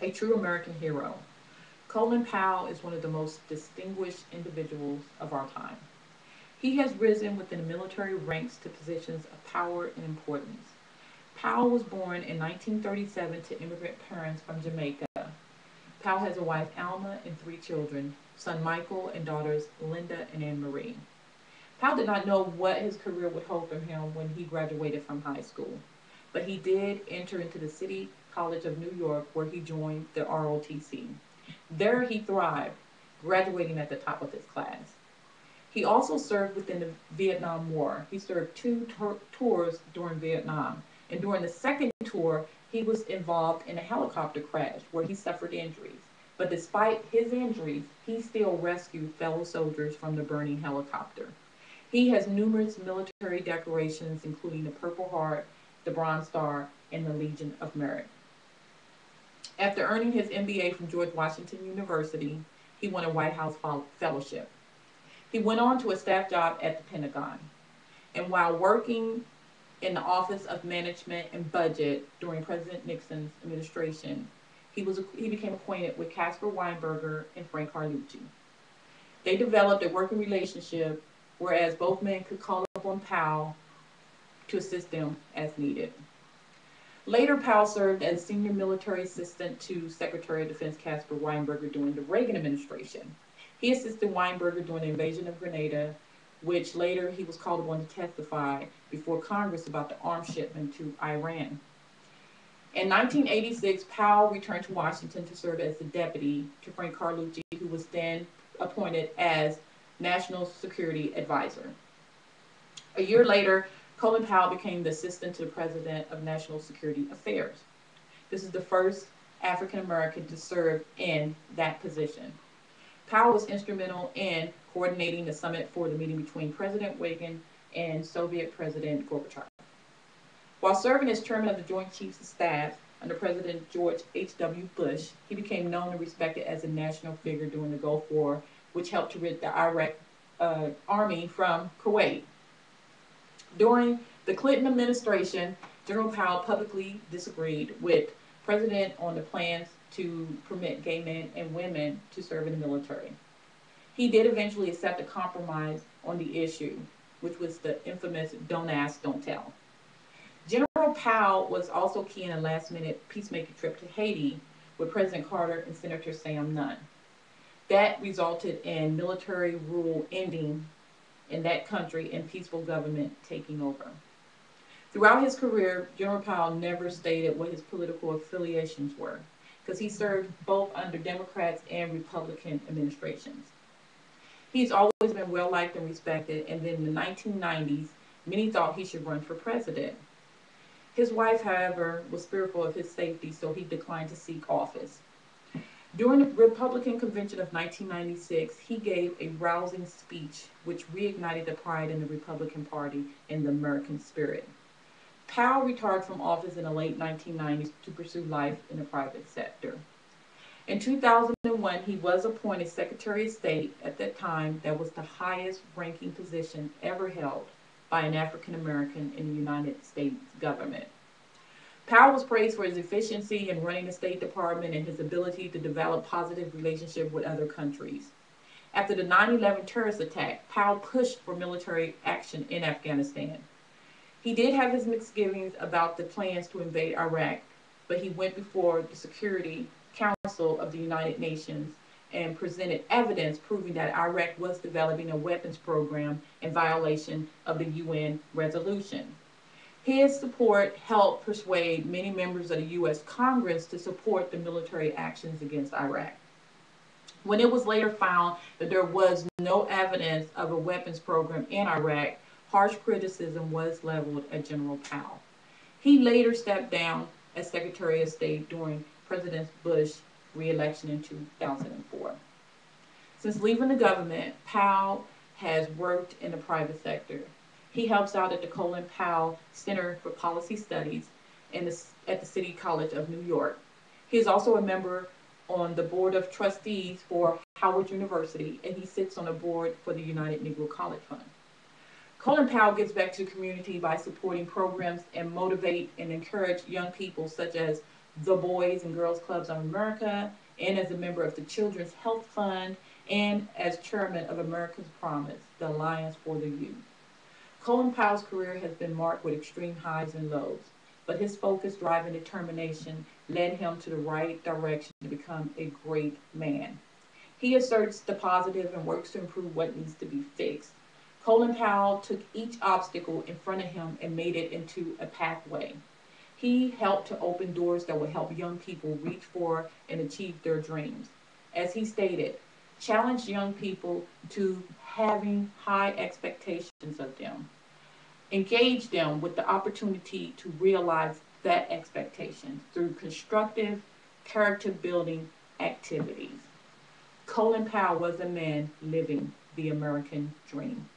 a true American hero. Colin Powell is one of the most distinguished individuals of our time. He has risen within the military ranks to positions of power and importance. Powell was born in 1937 to immigrant parents from Jamaica. Powell has a wife, Alma, and three children, son Michael and daughters Linda and Anne Marie. Powell did not know what his career would hold for him when he graduated from high school, but he did enter into the City College of New York where he joined the ROTC. There he thrived, graduating at the top of his class. He also served within the Vietnam War. He served two tours during Vietnam. And during the second tour, he was involved in a helicopter crash where he suffered injuries. But despite his injuries, he still rescued fellow soldiers from the burning helicopter. He has numerous military decorations, including the Purple Heart, the Bronze Star, and the Legion of Merit. After earning his MBA from George Washington University, he won a White House fellowship. He went on to a staff job at the Pentagon. And while working in the Office of Management and Budget during President Nixon's administration, he became acquainted with Caspar Weinberger and Frank Carlucci. They developed a working relationship, whereas both men could call upon Powell to assist them as needed. Later, Powell served as senior military assistant to Secretary of Defense Caspar Weinberger during the Reagan administration. He assisted Weinberger during the invasion of Grenada, which later he was called upon to testify before Congress about the arms shipment to Iran. In 1986, Powell returned to Washington to serve as the deputy to Frank Carlucci, who was then appointed as National Security Advisor. A year later, Colin Powell became the assistant to the President of National Security Affairs. This is the first African American to serve in that position. Powell was instrumental in coordinating the summit for the meeting between President Reagan and Soviet President Gorbachev. While serving as chairman of the Joint Chiefs of Staff under President George H.W. Bush, he became known and respected as a national figure during the Gulf War, which helped to rid the Iraq army from Kuwait. During the Clinton administration, General Powell publicly disagreed with President on the plans to permit gay men and women to serve in the military. He did eventually accept a compromise on the issue, which was the infamous "Don't Ask, Don't Tell." General Powell was also key in a last-minute peacemaking trip to Haiti with President Carter and Senator Sam Nunn. That resulted in military rule ending in that country and peaceful government taking over. Throughout his career, General Powell never stated what his political affiliations were, because he served both under Democrats and Republican administrations. He's always been well liked and respected, and then in the 1990s, many thought he should run for president. His wife, however, was fearful of his safety, so he declined to seek office. During the Republican convention of 1996, he gave a rousing speech which reignited the pride in the Republican Party and the American spirit. Powell retired from office in the late 1990s to pursue life in the private sector. In 2001, he was appointed Secretary of State. At that time, that was the highest ranking position ever held by an African American in the United States government. Powell was praised for his efficiency in running the State Department and his ability to develop positive relationships with other countries. After the 9/11 terrorist attack, Powell pushed for military action in Afghanistan. He did have his misgivings about the plans to invade Iraq, but he went before the Security Council of the United Nations and presented evidence proving that Iraq was developing a weapons program in violation of the UN resolution. His support helped persuade many members of the U.S. Congress to support the military actions against Iraq. When it was later found that there was no evidence of a weapons program in Iraq, harsh criticism was leveled at General Powell. He later stepped down as Secretary of State during President Bush's re-election in 2004. Since leaving the government, Powell has worked in the private sector. He helps out at the Colin Powell Center for Policy Studies at the City College of New York. He is also a member on the Board of Trustees for Howard University, and he sits on the board for the United Negro College Fund. Colin Powell gives back to the community by supporting programs and motivate and encourage young people such as the Boys and Girls Clubs of America, and as a member of the Children's Health Fund, and as chairman of America's Promise, the Alliance for the Youth. Colin Powell's career has been marked with extreme highs and lows, but his focus, drive, and determination led him to the right direction to become a great man. He asserts the positive and works to improve what needs to be fixed. Colin Powell took each obstacle in front of him and made it into a pathway. He helped to open doors that would help young people reach for and achieve their dreams. As he stated, challenge young people to having high expectations of them. Engage them with the opportunity to realize that expectation through constructive character building activities. Colin Powell was a man living the American dream.